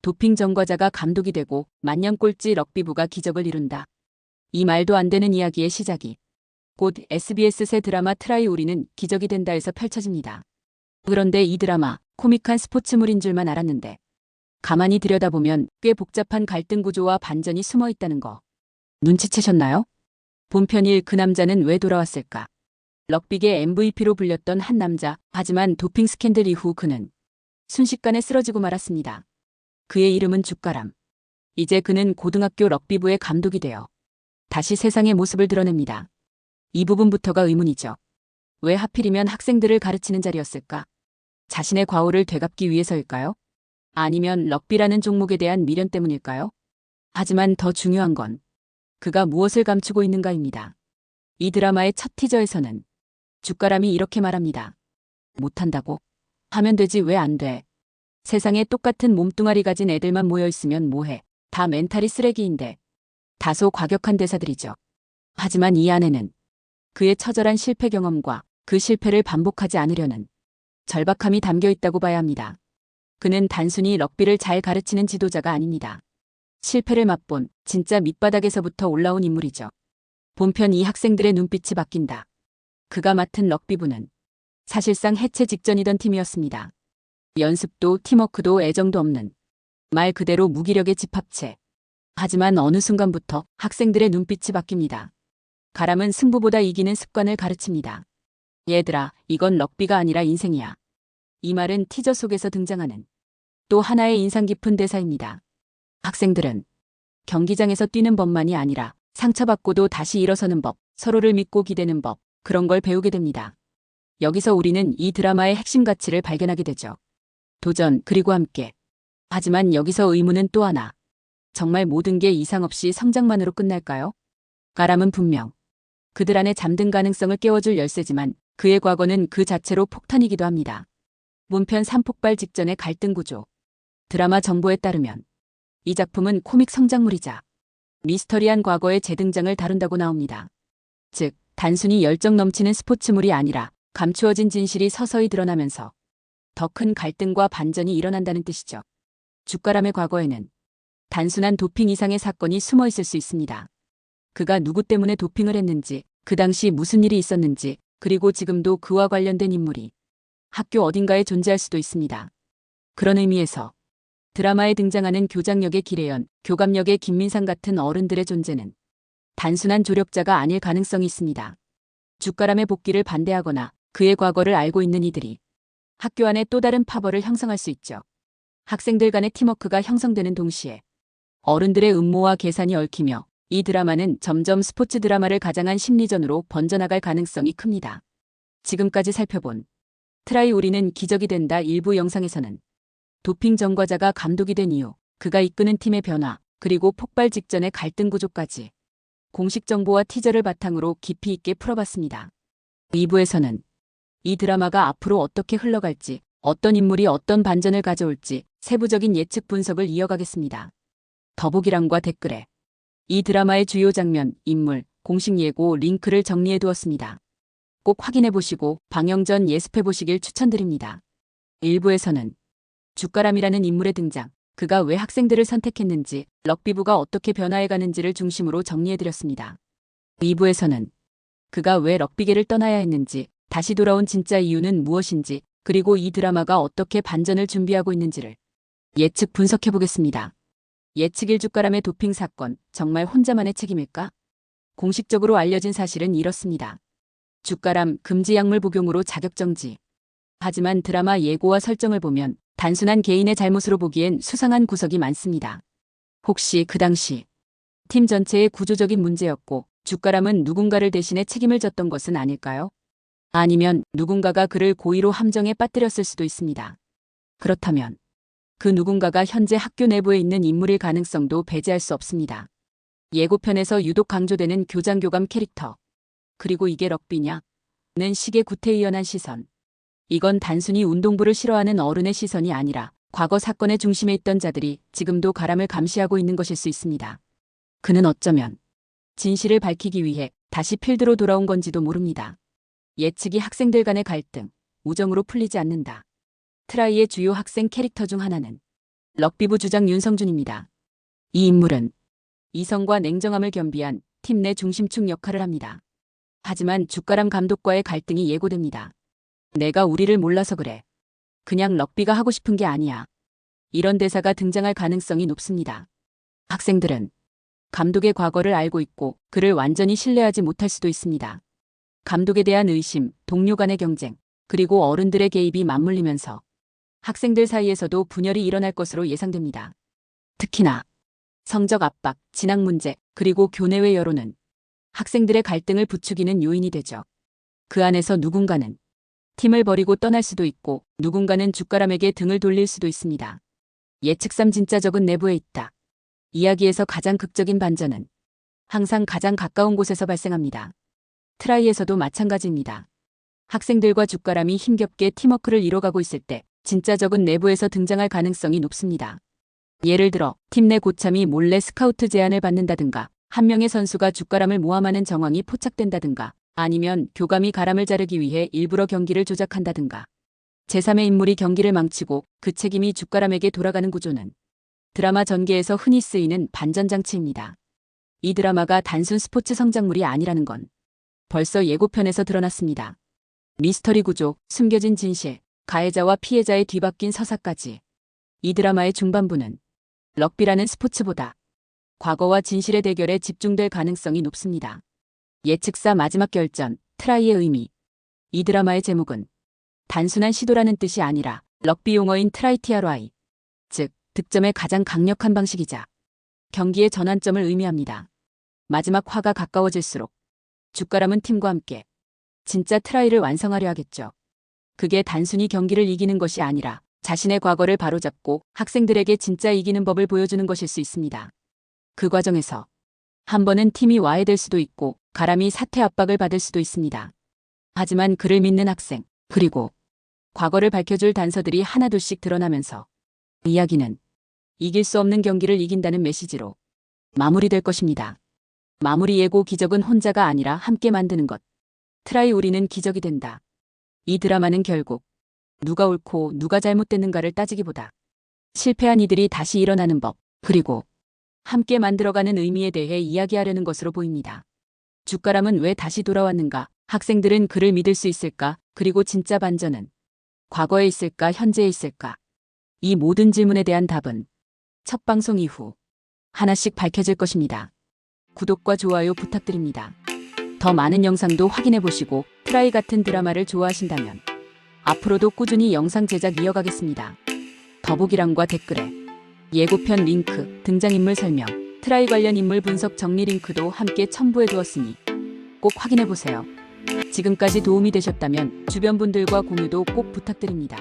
도핑 전과자가 감독이 되고 만년 꼴찌 럭비부가 기적을 이룬다. 이 말도 안 되는 이야기의 시작이 곧 SBS 새 드라마 트라이 우리는 기적이 된다에서 펼쳐집니다. 그런데 이 드라마 코믹한 스포츠물인 줄만 알았는데 가만히 들여다보면 꽤 복잡한 갈등 구조와 반전이 숨어 있다는 거 눈치채셨나요? 본편 1 그 남자는 왜 돌아왔을까? 럭비계 MVP로 불렸던 한 남자, 하지만 도핑 스캔들 이후 그는 순식간에 쓰러지고 말았습니다. 그의 이름은 주가람. 이제 그는 고등학교 럭비부의 감독이 되어 다시 세상의 모습을 드러냅니다. 이 부분부터가 의문이죠. 왜 하필이면 학생들을 가르치는 자리였을까? 자신의 과오를 되갚기 위해서일까요? 아니면 럭비라는 종목에 대한 미련 때문일까요? 하지만 더 중요한 건 그가 무엇을 감추고 있는가입니다. 이 드라마의 첫 티저에서는 주가람이 이렇게 말합니다. 못한다고? 하면 되지 왜 안 돼? 세상에 똑같은 몸뚱아리 가진 애들만 모여있으면 뭐해? 다 멘탈이 쓰레기인데. 다소 과격한 대사들이죠. 하지만 이 안에는 그의 처절한 실패 경험과 그 실패를 반복하지 않으려는 절박함이 담겨 있다고 봐야 합니다. 그는 단순히 럭비를 잘 가르치는 지도자가 아닙니다. 실패를 맛본 진짜 밑바닥에서부터 올라온 인물이죠. 본편 이 학생들의 눈빛이 바뀐다. 그가 맡은 럭비부는 사실상 해체 직전이던 팀이었습니다. 연습도 팀워크도 애정도 없는 말 그대로 무기력의 집합체. 하지만 어느 순간부터 학생들의 눈빛이 바뀝니다. 가람은 승부보다 이기는 습관을 가르칩니다. 얘들아, 이건 럭비가 아니라 인생이야. 이 말은 티저 속에서 등장하는 또 하나의 인상 깊은 대사입니다. 학생들은 경기장에서 뛰는 법만이 아니라 상처받고도 다시 일어서는 법, 서로를 믿고 기대는 법, 그런 걸 배우게 됩니다. 여기서 우리는 이 드라마의 핵심 가치를 발견하게 되죠. 도전, 그리고 함께. 하지만 여기서 의문은 또 하나. 정말 모든 게 이상 없이 성장만으로 끝날까요? 가람은 분명 그들 안에 잠든 가능성을 깨워줄 열쇠지만 그의 과거는 그 자체로 폭탄이기도 합니다. 본편 3폭발 직전의 갈등 구조. 드라마 정보에 따르면 이 작품은 코믹 성장물이자 미스터리한 과거의 재등장을 다룬다고 나옵니다. 즉, 단순히 열정 넘치는 스포츠물이 아니라 감추어진 진실이 서서히 드러나면서 더 큰 갈등과 반전이 일어난다는 뜻이죠. 주가람의 과거에는 단순한 도핑 이상의 사건이 숨어 있을 수 있습니다. 그가 누구 때문에 도핑을 했는지, 그 당시 무슨 일이 있었는지, 그리고 지금도 그와 관련된 인물이 학교 어딘가에 존재할 수도 있습니다. 그런 의미에서 드라마에 등장하는 교장역의 기래연, 교감역의 김민상 같은 어른들의 존재는 단순한 조력자가 아닐 가능성이 있습니다. 주가람의 복귀를 반대하거나 그의 과거를 알고 있는 이들이 학교 안에 또 다른 파벌을 형성할 수 있죠. 학생들 간의 팀워크가 형성되는 동시에 어른들의 음모와 계산이 얽히며 이 드라마는 점점 스포츠 드라마를 가장한 심리전으로 번져나갈 가능성이 큽니다. 지금까지 살펴본 트라이 우리는 기적이 된다 일부 영상에서는 도핑 전과자가 감독이 된 이유, 그가 이끄는 팀의 변화, 그리고 폭발 직전의 갈등 구조까지 공식 정보와 티저를 바탕으로 깊이 있게 풀어봤습니다. 2부에서는 이 드라마가 앞으로 어떻게 흘러갈지, 어떤 인물이 어떤 반전을 가져올지 세부적인 예측 분석을 이어가겠습니다. 더보기란과 댓글에 이 드라마의 주요 장면, 인물, 공식 예고 링크를 정리해두었습니다. 꼭 확인해보시고 방영 전 예습해보시길 추천드립니다. 1부에서는 주가람이라는 인물의 등장, 그가 왜 학생들을 선택했는지, 럭비부가 어떻게 변화해가는지를 중심으로 정리해드렸습니다. 2부에서는 그가 왜 럭비계를 떠나야 했는지, 다시 돌아온 진짜 이유는 무엇인지, 그리고 이 드라마가 어떻게 반전을 준비하고 있는지를 예측 분석해보겠습니다. 예측 주가람의 도핑 사건, 정말 혼자만의 책임일까? 공식적으로 알려진 사실은 이렇습니다. 주가람 금지 약물 복용으로 자격정지. 하지만 드라마 예고와 설정을 보면 단순한 개인의 잘못으로 보기엔 수상한 구석이 많습니다. 혹시 그 당시 팀 전체의 구조적인 문제였고 주가람은 누군가를 대신해 책임을 졌던 것은 아닐까요? 아니면 누군가가 그를 고의로 함정에 빠뜨렸을 수도 있습니다. 그렇다면 그 누군가가 현재 학교 내부에 있는 인물일 가능성도 배제할 수 없습니다. 예고편에서 유독 강조되는 교장 교감 캐릭터. 그리고 이게 럭비냐? 는 식의 구태의연한 시선. 이건 단순히 운동부를 싫어하는 어른의 시선이 아니라 과거 사건의 중심에 있던 자들이 지금도 가람을 감시하고 있는 것일 수 있습니다. 그는 어쩌면 진실을 밝히기 위해 다시 필드로 돌아온 건지도 모릅니다. 예측이 학생들 간의 갈등, 우정으로 풀리지 않는다. 트라이의 주요 학생 캐릭터 중 하나는 럭비부 주장 윤성준입니다. 이 인물은 이성과 냉정함을 겸비한 팀 내 중심축 역할을 합니다. 하지만 주가람 감독과의 갈등이 예고됩니다. 내가 우리를 몰라서 그래. 그냥 럭비가 하고 싶은 게 아니야. 이런 대사가 등장할 가능성이 높습니다. 학생들은 감독의 과거를 알고 있고 그를 완전히 신뢰하지 못할 수도 있습니다. 감독에 대한 의심, 동료 간의 경쟁, 그리고 어른들의 개입이 맞물리면서 학생들 사이에서도 분열이 일어날 것으로 예상됩니다. 특히나 성적 압박, 진학 문제, 그리고 교내외 여론은 학생들의 갈등을 부추기는 요인이 되죠. 그 안에서 누군가는 팀을 버리고 떠날 수도 있고 누군가는 주가람에게 등을 돌릴 수도 있습니다. 예측삼 진짜적은 내부에 있다. 이야기에서 가장 극적인 반전은 항상 가장 가까운 곳에서 발생합니다. 트라이에서도 마찬가지입니다. 학생들과 주가람이 힘겹게 팀워크를 이뤄가고 있을 때 진짜 적은 내부에서 등장할 가능성이 높습니다. 예를 들어 팀 내 고참이 몰래 스카우트 제안을 받는다든가 한 명의 선수가 주가람을 모함하는 정황이 포착된다든가 아니면 교감이 가람을 자르기 위해 일부러 경기를 조작한다든가 제3의 인물이 경기를 망치고 그 책임이 주가람에게 돌아가는 구조는 드라마 전개에서 흔히 쓰이는 반전장치입니다. 이 드라마가 단순 스포츠 성장물이 아니라는 건 벌써 예고편에서 드러났습니다. 미스터리 구조, 숨겨진 진실, 가해자와 피해자의 뒤바뀐 서사까지. 이 드라마의 중반부는 럭비라는 스포츠보다 과거와 진실의 대결에 집중될 가능성이 높습니다. 예측사 마지막 결전, 트라이의 의미. 이 드라마의 제목은 단순한 시도라는 뜻이 아니라 럭비 용어인 트라이TRY, 즉 득점의 가장 강력한 방식이자 경기의 전환점을 의미합니다. 마지막 화가 가까워질수록 주가람은 팀과 함께 진짜 트라이를 완성하려 하겠죠. 그게 단순히 경기를 이기는 것이 아니라 자신의 과거를 바로잡고 학생들에게 진짜 이기는 법을 보여주는 것일 수 있습니다. 그 과정에서 한 번은 팀이 와해될 수도 있고 가람이 사퇴 압박을 받을 수도 있습니다. 하지만 그를 믿는 학생, 그리고 과거를 밝혀줄 단서들이 하나둘씩 드러나면서 이야기는 이길 수 없는 경기를 이긴다는 메시지로 마무리될 것입니다. 마무리 예고 기적은 혼자가 아니라 함께 만드는 것. 트라이 우리는 기적이 된다. 이 드라마는 결국 누가 옳고 누가 잘못됐는가를 따지기보다 실패한 이들이 다시 일어나는 법, 그리고 함께 만들어가는 의미에 대해 이야기하려는 것으로 보입니다. 주가람은 왜 다시 돌아왔는가? 학생들은 그를 믿을 수 있을까? 그리고 진짜 반전은 과거에 있을까? 현재에 있을까? 이 모든 질문에 대한 답은 첫 방송 이후 하나씩 밝혀질 것입니다. 구독과 좋아요 부탁드립니다. 더 많은 영상도 확인해보시고 트라이 같은 드라마를 좋아하신다면 앞으로도 꾸준히 영상 제작 이어가겠습니다. 더보기란과 댓글에 예고편 링크, 등장인물 설명, 트라이 관련 인물 분석 정리 링크도 함께 첨부해두었으니 꼭 확인해보세요. 지금까지 도움이 되셨다면 주변 분들과 공유도 꼭 부탁드립니다.